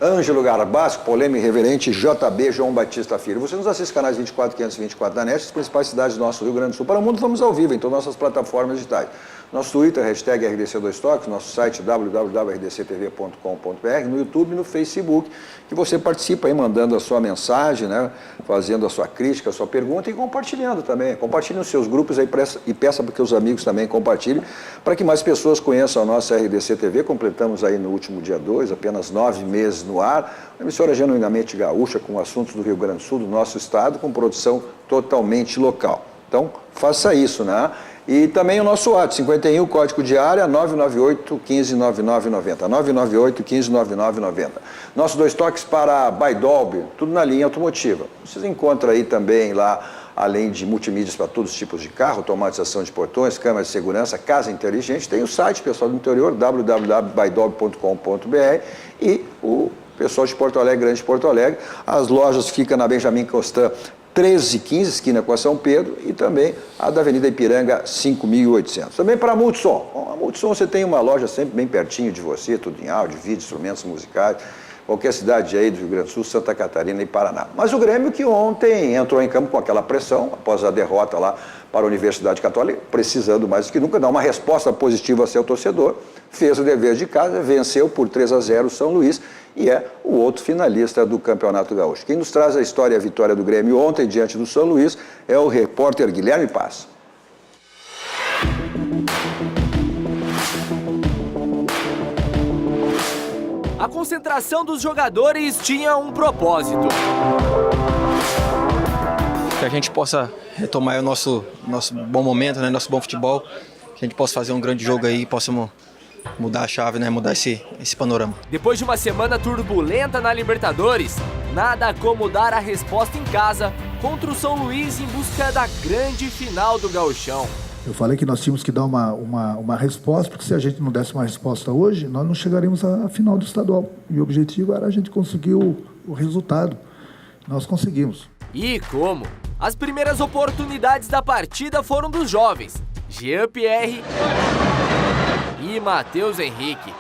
Ângelo Garbasco, polêmico e irreverente, JB, João Batista Filho. Você nos assiste canais 24, 524 da NET, as principais cidades do nosso Rio Grande do Sul. Para o mundo, vamos ao vivo em todas as nossas plataformas digitais. Nosso Twitter, hashtag RDC2Toques, nosso site www.rdctv.com.br, no YouTube e no Facebook, que você participa aí mandando a sua mensagem, né, fazendo a sua crítica, a sua pergunta e compartilhando também. Compartilhe nos seus grupos aí e peça para que os amigos também compartilhem, para que mais pessoas conheçam a nossa RDC TV. Completamos aí no último dia 2, apenas 9 meses no ar. Uma emissora genuinamente gaúcha, com assuntos do Rio Grande do Sul, do nosso estado, com produção totalmente local. Então, faça isso, né? E também o nosso WhatsApp, 51, código de área, 998 15 9990. 998 15 9990. Nossos 2 toques para Baidolb, tudo na linha automotiva. Vocês encontram aí também lá, além de multimídias para todos os tipos de carro, automatização de portões, câmeras de segurança, casa inteligente, tem o site, pessoal do interior, www.baidolb.com.br, e o pessoal de Porto Alegre, Grande Porto Alegre. As lojas ficam na Benjamin Constant 1315, esquina com a São Pedro, e também a da Avenida Ipiranga 5800. Também para a Multissom. A Multissom, você tem uma loja sempre bem pertinho de você, tudo em áudio, vídeo, instrumentos musicais, qualquer cidade aí do Rio Grande do Sul, Santa Catarina e Paraná. Mas o Grêmio que ontem entrou em campo com aquela pressão, após a derrota lá para a Universidade Católica, precisando mais do que nunca dar uma resposta positiva ao seu torcedor, fez o dever de casa, venceu por 3-0 o São Luís, e é o outro finalista do Campeonato Gaúcho. Quem nos traz a história e a vitória do Grêmio ontem diante do São Luís é o repórter Guilherme Paz. A concentração dos jogadores tinha um propósito. Que a gente possa retomar o nosso bom momento, né, nosso bom futebol, que a gente possa fazer um grande jogo aí e possamos mudar a chave, né, mudar esse panorama. Depois de uma semana turbulenta na Libertadores, nada como dar a resposta em casa contra o São Luís em busca da grande final do Gauchão. Eu falei que nós tínhamos que dar uma resposta, porque se a gente não desse uma resposta hoje, nós não chegaríamos à final do estadual. E o objetivo era a gente conseguir o resultado. Nós conseguimos. E como? As primeiras oportunidades da partida foram dos jovens, Jean-Pierre e Matheus Henrique.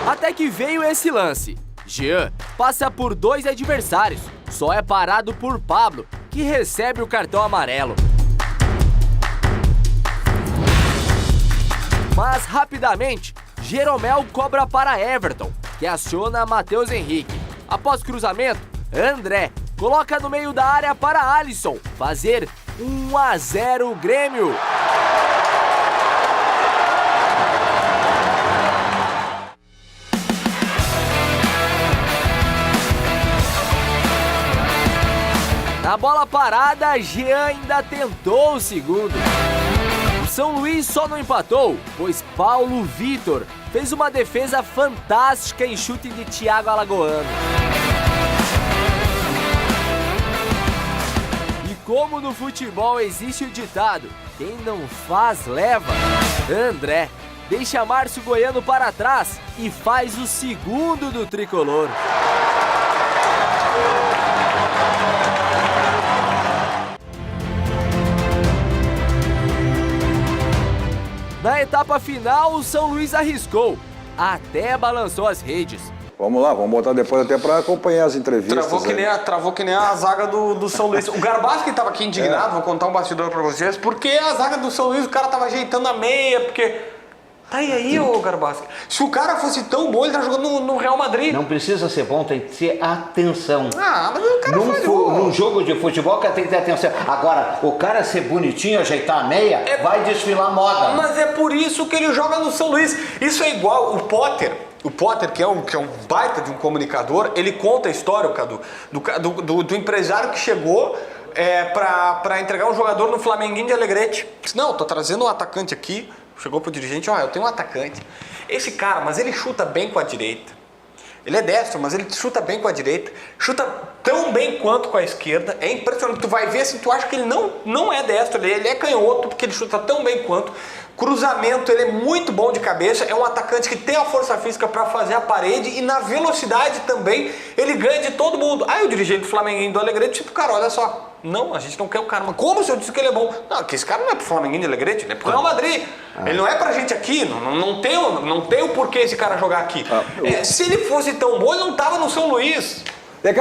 Até que veio esse lance. Jean passa por 2 adversários, só é parado por Pablo, que recebe o cartão amarelo. Mas rapidamente, Jeromel cobra para Everton, que aciona Matheus Henrique. Após cruzamento, André coloca no meio da área para Alisson fazer 1-0 Grêmio. Na bola parada, Jean ainda tentou o segundo. O São Luís só não empatou, pois Paulo Vitor fez uma defesa fantástica em chute de Thiago Alagoano. E como no futebol existe o ditado, quem não faz leva, André deixa Márcio Goiano para trás e faz o segundo do tricolor. Na etapa final, o São Luís arriscou, até balançou as redes. Vamos lá, vamos botar depois até para acompanhar as entrevistas. Travou que nem a zaga do São Luís. O Garbaschi estava aqui indignado, vou contar um bastidor para vocês, porque a zaga do São Luís, o cara tava ajeitando a meia, porque... Tá aí, ô Garbaschi. Se o cara fosse tão bom, ele tá jogando no Real Madrid. Não precisa ser bom, tem que ter atenção. Ah, mas o cara falhou. Num jogo de futebol, o cara tem que ter atenção. Agora, o cara ser bonitinho, ajeitar a meia, vai desfilar moda. Mas é por isso que ele joga no São Luís. Isso é igual o Potter. O Potter, que é um baita de um comunicador, ele conta a história, Cadu, do empresário que chegou para entregar um jogador no Flamenguinho de Alegrete. Disse, não, tô trazendo um atacante aqui. Chegou pro dirigente, eu tenho um atacante. Esse cara, mas ele chuta bem com a direita. Ele é destro, mas ele chuta bem com a direita. Chuta tão bem quanto com a esquerda. É impressionante. Tu vai ver assim, tu acha que ele não é destro, ele é canhoto, porque ele chuta tão bem quanto. Cruzamento, ele é muito bom de cabeça. É um atacante que tem a força física para fazer a parede e na velocidade também ele ganha de todo mundo. Aí o dirigente do Flamenguinho do Alegrete, tipo, cara, olha só. Não, a gente não quer o cara. Mas como se eu disse que ele é bom? Não, que esse cara não é pro Flamenguinho de Alegrete, ele é pro Real Madrid. Ele não é pra gente aqui, não tem o porquê esse cara jogar aqui. Se ele fosse tão bom, ele não tava no São Luís.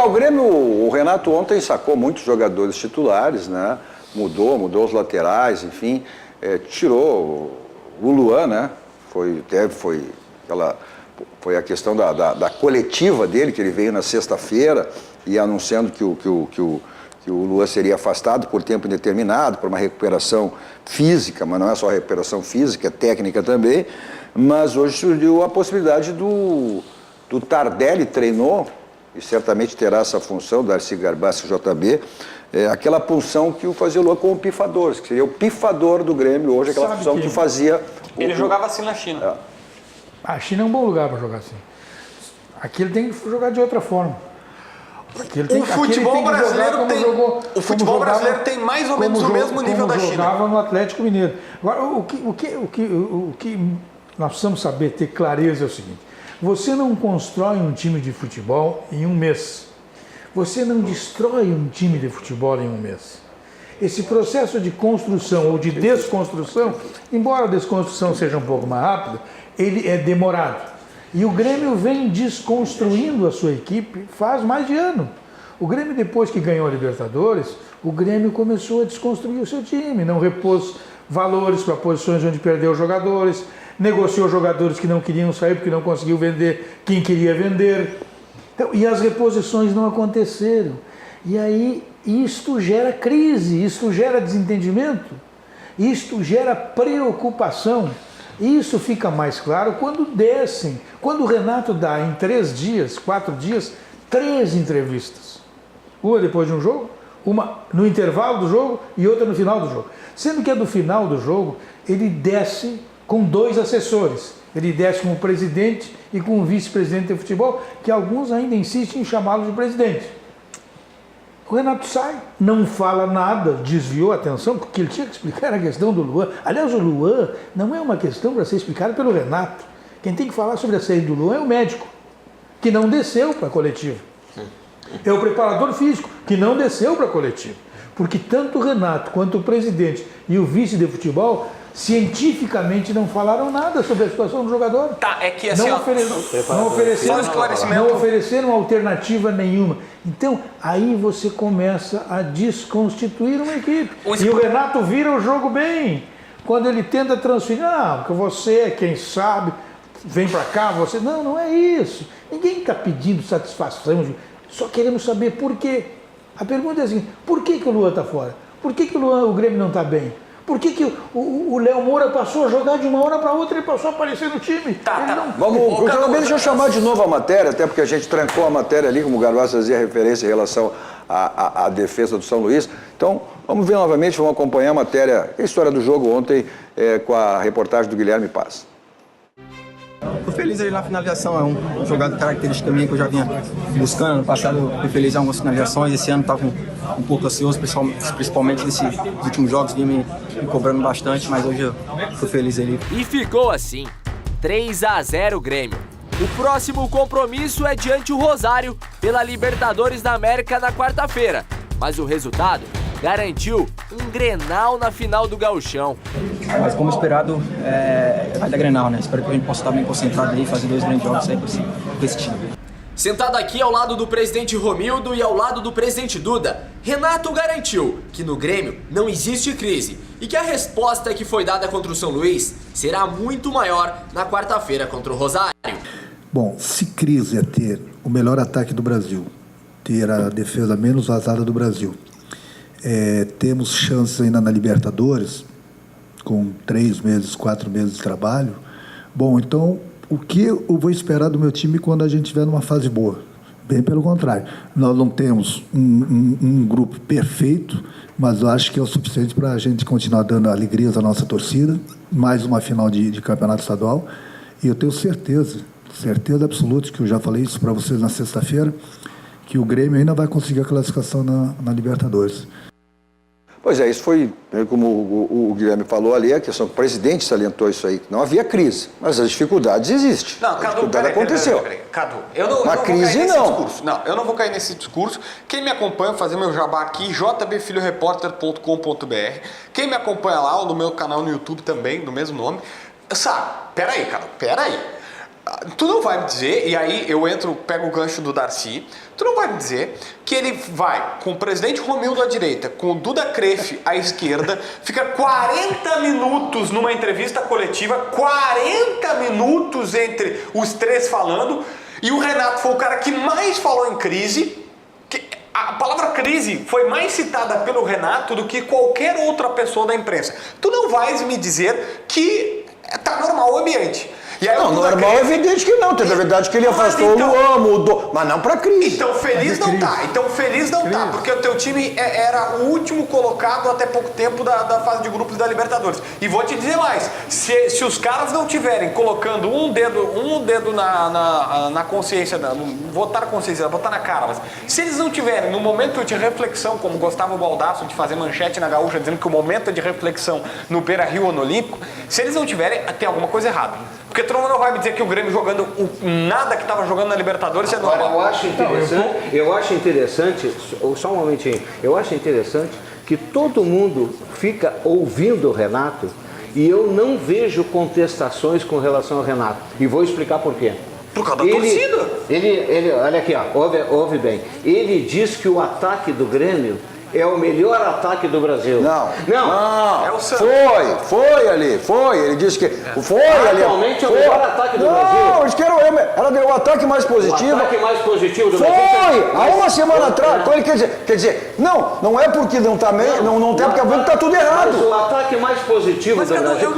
O Grêmio, o Renato ontem sacou muitos jogadores titulares, né? Mudou os laterais, enfim. Tirou o Luan, né? Foi a questão da coletiva dele, que ele veio na sexta-feira e anunciando que o Luan seria afastado por tempo indeterminado, por uma recuperação física, mas não é só recuperação física, é técnica também. Mas hoje surgiu a possibilidade do Tardelli treinou, e certamente terá essa função, Darcy Garbaschi JB, aquela função que o fazia o Luan com o pifador, que seria o pifador do Grêmio hoje, aquela função que fazia... Ele jogava assim na China. A China é um bom lugar para jogar assim. Aqui ele tem que jogar de outra forma. O futebol brasileiro tem mais ou menos o mesmo nível da China. Jogava no Atlético Mineiro. Agora, o que nós precisamos saber, ter clareza é o seguinte: você não constrói um time de futebol em um mês. Você não destrói um time de futebol em um mês. Esse processo de construção ou de desconstrução, embora a desconstrução seja um pouco mais rápida, ele é demorado. E o Grêmio vem desconstruindo a sua equipe faz mais de ano. O Grêmio, depois que ganhou a Libertadores, o Grêmio começou a desconstruir o seu time, não repôs valores para posições onde perdeu jogadores, negociou jogadores que não queriam sair porque não conseguiu vender quem queria vender. Então, e as reposições não aconteceram. E aí isto gera crise, isto gera desentendimento, isto gera preocupação. Isso fica mais claro quando o Renato dá em 3 dias, 4 dias, 3 entrevistas. Uma depois de um jogo, uma no intervalo do jogo e outra no final do jogo. Sendo que a do final do jogo, ele desce com 2 assessores. Ele desce com o presidente e com o vice-presidente de futebol, que alguns ainda insistem em chamá-lo de presidente. O Renato sai, não fala nada, desviou a atenção, porque ele tinha que explicar a questão do Luan. Aliás, o Luan não é uma questão para ser explicada pelo Renato. Quem tem que falar sobre a saída do Luan é o médico, que não desceu para a coletiva. É o preparador físico, que não desceu para a coletiva. Porque tanto o Renato quanto o presidente e o vice de futebol cientificamente não falaram nada sobre a situação do jogador. Tá, é que assim, não ofereceram alternativa nenhuma. Então, aí você começa a desconstituir uma equipe. E o Renato vira o jogo bem. Quando ele tenta transferir, porque você é quem sabe, vem para cá, você... Não é isso. Ninguém está pedindo satisfação, só queremos saber por quê. A pergunta é assim, por que o Luan está fora? Por que o Grêmio não está bem? Por que o Léo Moura passou a jogar de uma hora para outra e passou a aparecer no time? Deixa eu chamar de novo a matéria, até porque a gente trancou a matéria ali, como o Garbaschi fazia referência em relação a defesa do São Luís. Então, vamos ver novamente, vamos acompanhar a matéria, a história do jogo ontem com a reportagem do Guilherme Paz. Tô feliz aí na finalização, é um jogado característica minha que eu já vinha buscando. No passado eu fui feliz em algumas finalizações, esse ano estava um pouco ansioso, principalmente nesses últimos jogos, vinha me cobrando bastante, mas hoje eu fui feliz ali. E ficou assim, 3-0 Grêmio. O próximo compromisso é diante o Rosário, pela Libertadores da América na quarta-feira, mas o resultado garantiu um Grenal na final do Gauchão. Mas como esperado, vai dar Grenal, né? Espero que a gente possa estar bem concentrado aí, fazer 2 grandes jogos aí com esse time. Sentado aqui ao lado do presidente Romildo e ao lado do presidente Duda, Renato garantiu que no Grêmio não existe crise e que a resposta que foi dada contra o São Luís será muito maior na quarta-feira contra o Rosário. Bom, se crise é ter o melhor ataque do Brasil, ter a defesa menos vazada do Brasil, temos chances ainda na Libertadores, com 3 meses, 4 meses de trabalho. Bom, então, o que eu vou esperar do meu time quando a gente estiver numa fase boa? Bem pelo contrário. Nós não temos um grupo perfeito, mas eu acho que é o suficiente para a gente continuar dando alegrias à nossa torcida. Mais uma final de campeonato estadual. E eu tenho certeza absoluta, que eu já falei isso para vocês na sexta-feira, que o Grêmio ainda vai conseguir a classificação na Libertadores. Pois é, isso foi, como o Guilherme falou ali, a questão que o presidente salientou isso aí. Não havia crise, mas as dificuldades existem. Não, Cadu, a dificuldade aconteceu. Cadu, eu não vou cair nesse discurso. Não, eu não vou cair nesse discurso. Quem me acompanha, vou fazer meu jabá aqui, jbfilhoreporter.com.br. Quem me acompanha lá, ou no meu canal no YouTube também, do mesmo nome, sabe, peraí, Cadu, peraí. Tu não vai me dizer, e aí eu pego o gancho do Darcy, tu não vai me dizer que ele vai com o presidente Romildo à direita, com o Duda Crefe à esquerda, fica 40 minutos numa entrevista coletiva, 40 minutos entre os três falando, e o Renato foi o cara que mais falou em crise. A palavra crise foi mais citada pelo Renato do que qualquer outra pessoa da imprensa. Tu não vais me dizer que tá normal o ambiente. Não, normal é evidente que não. Teve a verdade que ele afastou o Luan, mudou, mas não para crise. Então feliz não tá. Porque o teu time era o último colocado até pouco tempo da fase de grupos da Libertadores. E vou te dizer mais, se os caras não tiverem colocando um dedo na consciência, botar na consciência, botar na cara, mas se eles não tiverem no momento de reflexão, como Gustavo Baldasso de fazer manchete na Gaúcha dizendo que o momento é de reflexão no Beira-Rio ou no Olímpico, se eles não tiverem, tem alguma coisa errada. Porque tu não vai me dizer que o Grêmio jogando nada que estava jogando na Libertadores é normal. Eu acho interessante, só um momentinho, eu acho interessante que todo mundo fica ouvindo o Renato e eu não vejo contestações com relação ao Renato. E vou explicar por quê. Por causa da torcida? Ele, olha aqui, ó, ouve bem. Ele diz que o ataque do Grêmio é o melhor ataque do Brasil. Não. É o Santos. Foi. Ele disse que foi ali. Atualmente é o melhor ataque do Brasil. Não, eles querem o ataque mais positivo. O ataque mais positivo do Brasil. Foi! Há uma semana atrás. Então ele quer dizer, não é porque não tá bem, não tem porque tá tudo errado. Mas o ataque mais positivo do Brasil.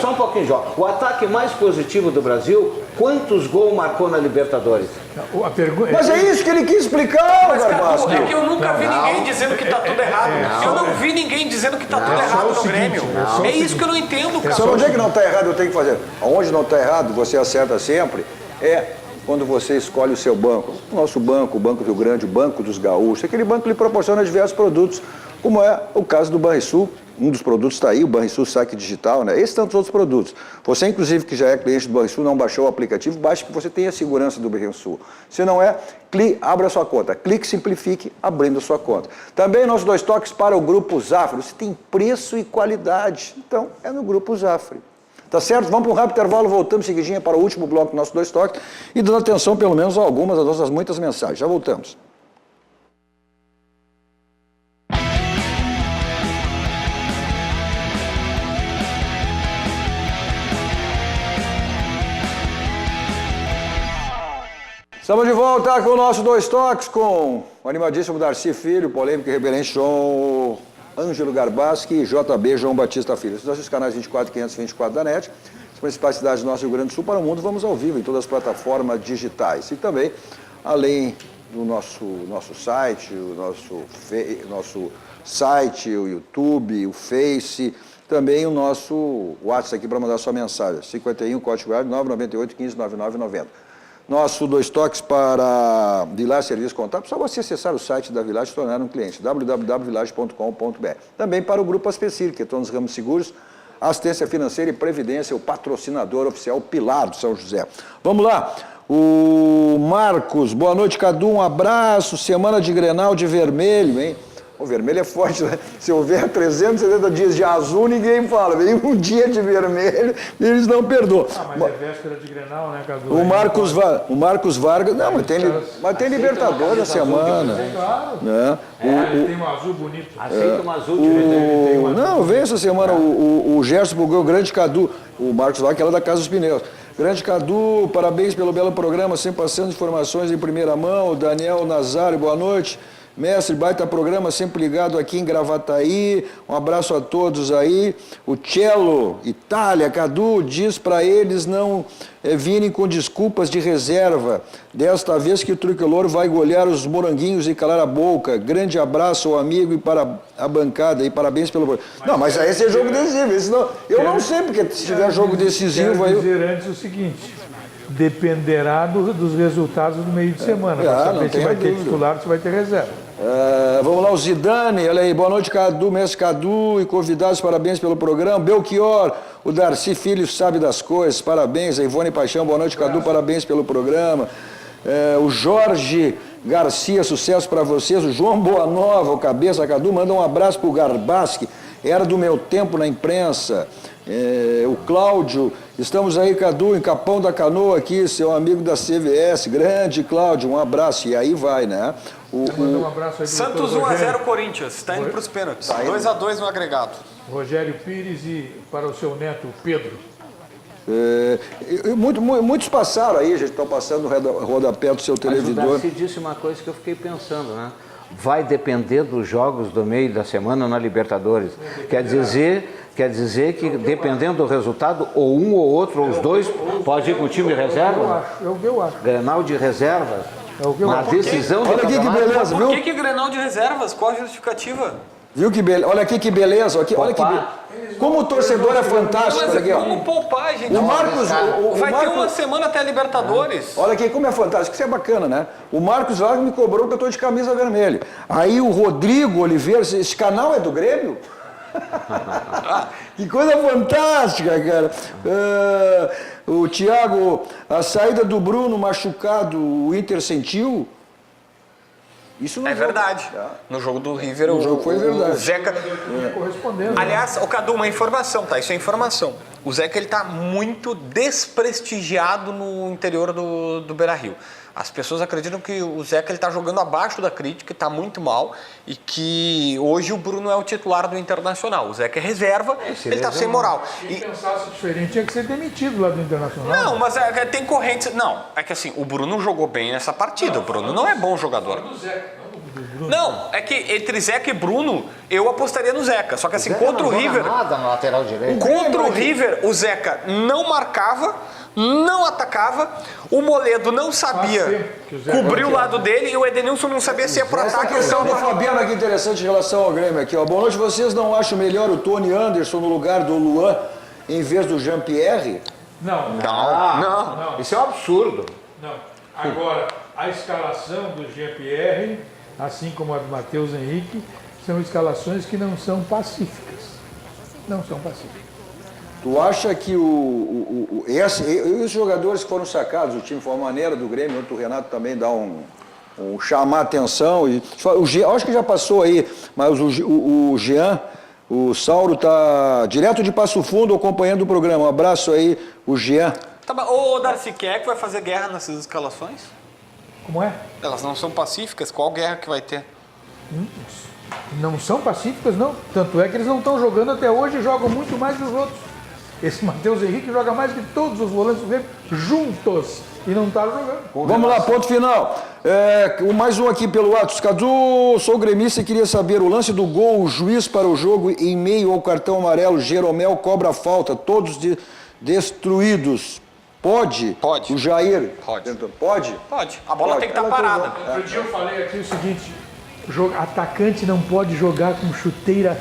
Só um pouquinho, Jó. O ataque mais positivo do Brasil, quantos gols marcou na Libertadores? Mas é isso que ele quis explicar, Garbasco. É que eu nunca vi ninguém dizendo que tá tudo errado. Eu não vi ninguém dizendo que tá tudo errado no Grêmio. É isso que eu não entendo, cara. Se onde é que não tá errado, eu tenho que fazer. Onde não tá errado, você acerta sempre, é quando você escolhe o seu banco. O nosso banco, o Banco Rio Grande, o Banco dos Gaúchos, aquele banco lhe proporciona diversos produtos, como é o caso do Banrisul. Um dos produtos está aí, o Banrisul Saque Digital, né? Esses tantos outros produtos. Você, inclusive, que já é cliente do Banrisul, não baixou o aplicativo, baixe que você tenha a segurança do Banrisul. Se não é, abra a sua conta. Clique, simplifique, abrindo a sua conta. Também nossos 2 toques para o Grupo Zafre. Você tem preço e qualidade. Então, é no Grupo Zafre. Tá certo? Vamos para um rápido intervalo, voltamos seguidinha para o último bloco do nosso 2 toques e dando atenção, pelo menos, a algumas das nossas muitas mensagens. Já voltamos. Estamos de volta com o nosso 2 toques com o animadíssimo Darcy Filho, polêmico e reverente João Ângelo Garbaschi e JB João Batista Filho. Esses nossos canais 24 e 524 da NET, as principais cidades do nosso Rio Grande do Sul para o mundo, vamos ao vivo em todas as plataformas digitais. E também, além no nosso site, o nosso site, o YouTube, o Face, também o nosso WhatsApp aqui para mandar sua mensagem, 51 código 998 15 9990. Nosso 2 toques para Village Serviço Contábil, só você acessar o site da Village e tornar um cliente, www.village.com.br. Também para o Grupo Aspecir, que estão nos ramos seguros, assistência financeira e previdência, o patrocinador oficial Pilar do São José. Vamos lá, o Marcos, boa noite, Cadu, um abraço, semana de Grenal de vermelho, hein? O vermelho é forte, né? Se houver 370 dias de azul, ninguém fala. Vem um dia de vermelho, eles não perdoam. Mas é véspera de Grenal, né, Cadu? O Marcos Vargas... Não, mas tem Libertadores na semana. Claro. Né? Tem um azul bonito. Aceita um azul de Não, vem essa semana o Gerson Bugou, o grande Cadu. O Marcos Vargas, que era da Casa dos Pneus. Grande Cadu, parabéns pelo belo programa, sempre passando informações em primeira mão. Daniel Nazário, boa noite. Mestre, baita programa, sempre ligado aqui em Gravataí. Um abraço a todos aí. O Cello, Itália, Cadu, diz para eles não virem com desculpas de reserva. Desta vez que o Tricolor vai golear os moranguinhos e calar a boca. Grande abraço ao amigo e para a bancada. E parabéns pelo... Não, mas aí esse é jogo decisivo. Senão, eu não sei, porque se tiver jogo decisivo... Quero dizer antes o seguinte... Dependerá dos resultados do meio de semana. Para saber se vai ter titular, se vai ter reserva. Vamos lá, o Zidane, olha aí, boa noite, Cadu, mestre Cadu e convidados, parabéns pelo programa. Belchior, o Darcy Filho sabe das coisas, parabéns. A Ivone Paixão, boa noite, Cadu, parabéns pelo programa. O Jorge Garcia, sucesso para vocês. O João Boanova, o Cabeça Cadu, manda um abraço pro Garbaschi, era do meu tempo na imprensa. O Cláudio, estamos aí, Cadu, em Capão da Canoa aqui, seu amigo da CVS, grande Cláudio, um abraço, e aí vai, né? Um abraço aí Santos 1-0 Corinthians, está indo para os pênaltis, 2-2 no agregado. Rogério Pires e para o seu neto, Pedro. Muitos passaram aí, já estão passando no rodapé do seu televisor. Mas o Darcy disse uma coisa que eu fiquei pensando, né? Vai depender dos jogos do meio da semana na Libertadores. Quer dizer que, dependendo do resultado, ou um ou outro, ou os dois, pode ir com o time reserva? É o que eu acho. Grenal de reservas? Na decisão do campeonato. Olha aqui que beleza, viu? Por que Grenal de reservas? Qual a justificativa? Viu que beleza? Olha aqui que beleza. Olha que beleza. Como o torcedor é fantástico. Mas aqui, como poupar, gente? O Marcos... Vai ter uma semana até a Libertadores. Olha aqui como é fantástico. Isso é bacana, né? O Marcos Vargas me cobrou que eu estou de camisa vermelha. Aí o Rodrigo Oliveira... Esse canal é do Grêmio? Que coisa fantástica, cara. O Thiago, a saída do Bruno machucado, o Inter sentiu? Isso não é verdade. No jogo do River, o jogo foi verdade. O Zeca... correspondendo. Aliás, o Cadu, uma informação, tá? Isso é informação. O Zeca, ele tá muito desprestigiado no interior do Beira-Rio. As pessoas acreditam que o Zeca ele tá jogando abaixo da crítica, está muito mal, e que hoje o Bruno é o titular do Internacional. O Zeca é reserva, ele está sem moral. Se pensasse diferente, tinha que ser demitido lá do Internacional. Não, mas tem correntes... Não, é que assim, o Bruno jogou bem nessa partida. O Bruno não é bom jogador. Não, é que entre Zeca e Bruno, eu apostaria no Zeca. Só que assim, contra o River... Nada no lateral direito. Contra o River, o Zeca não marcava, não atacava, o Moledo não sabia cobrir o lado dele e o Edenilson não sabia se ia para ataque. Essa questão do Fabiano aqui interessante em relação ao Grêmio aqui, ó. Boa noite, vocês não acham melhor o Tony Anderson no lugar do Luan em vez do Jean-Pierre? Não. Isso é um absurdo. Não. Agora, a escalação do Jean-Pierre, assim como a do Matheus Henrique, são escalações que não são pacíficas. Não são pacíficas. Tu acha que esses jogadores que foram sacados, o time foi uma maneira do Grêmio, o Renato também dá chamar a atenção. Eu acho que já passou aí, mas o Jean, o Sauro tá direto de Passo Fundo acompanhando o programa. Um abraço aí, o Jean. Tá, ô Darcy, quem é que vai fazer guerra nessas escalações? Como é? Elas não são pacíficas? Qual guerra que vai ter? Não são pacíficas, não. Tanto é que eles não estão jogando até hoje e jogam muito mais que os outros. Esse Matheus Henrique joga mais que todos os volantes do Grêmio juntos e não está jogando. Vamos lá, ponto final. Mais um aqui pelo Atos. Cadu, sou gremista e queria saber o lance do gol, o juiz para o jogo em meio ao cartão amarelo, Jeromel cobra falta, todos destruídos. Pode? Pode. O Jair? Pode. Pode? Pode. A bola tem que estar parada. Outro dia eu falei aqui o seguinte, atacante não pode jogar com chuteira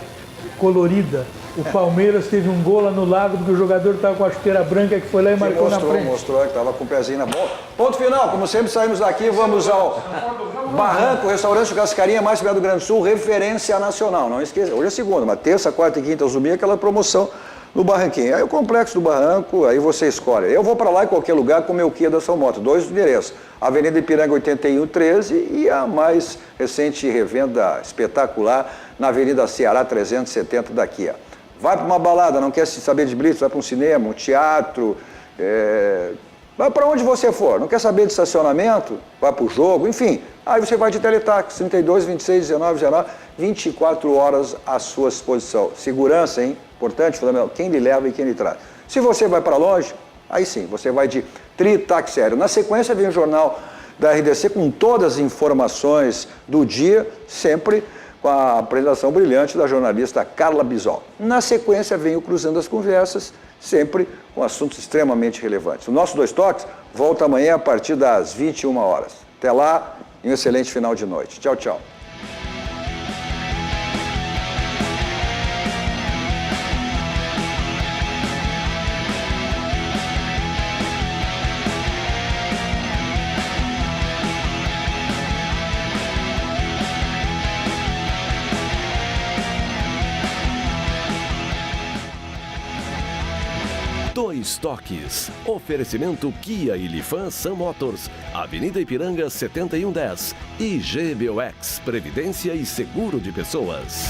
colorida. O Palmeiras teve um gol anulado porque o jogador estava com a chuteira branca que foi lá e marcou na frente. Mostrou que estava com o pezinho na bola. Ponto final, como sempre saímos daqui, vamos ao Barranco, restaurante Cascarinha, mais perto do Grande Sul, referência nacional. Não esqueça, hoje é segunda, mas terça, quarta e quinta, Zumbi, aquela promoção no Barranquinho. Aí o Complexo do Barranco, aí você escolhe. Eu vou para lá em qualquer lugar com o meu Kia da São Moto, 2 endereços. Avenida Ipiranga 8113 e a mais recente revenda espetacular na Avenida Ceará 370 da Kia. Vai para uma balada, não quer saber de blitz, vai para um cinema, um teatro, vai para onde você for. Não quer saber de estacionamento, vai para o jogo, enfim. Aí você vai de Teletax, 32, 26, 19, 19, 24 horas à sua disposição. Segurança, hein? Importante, fundamental, quem lhe leva e quem lhe traz. Se você vai para longe, aí sim, você vai de Tritax Aéreo. Na sequência vem o jornal da RDC com todas as informações do dia, sempre com a apresentação brilhante da jornalista Carla Bisol. Na sequência vem o Cruzando as Conversas, sempre com assuntos extremamente relevantes. O nosso Dois Toques volta amanhã a partir das 21 horas. Até lá e um excelente final de noite. Tchau, tchau. Dois Toques. Oferecimento Kia e Lifan Sam Motors. Avenida Ipiranga 7110. E GBOX. Previdência e Seguro de Pessoas.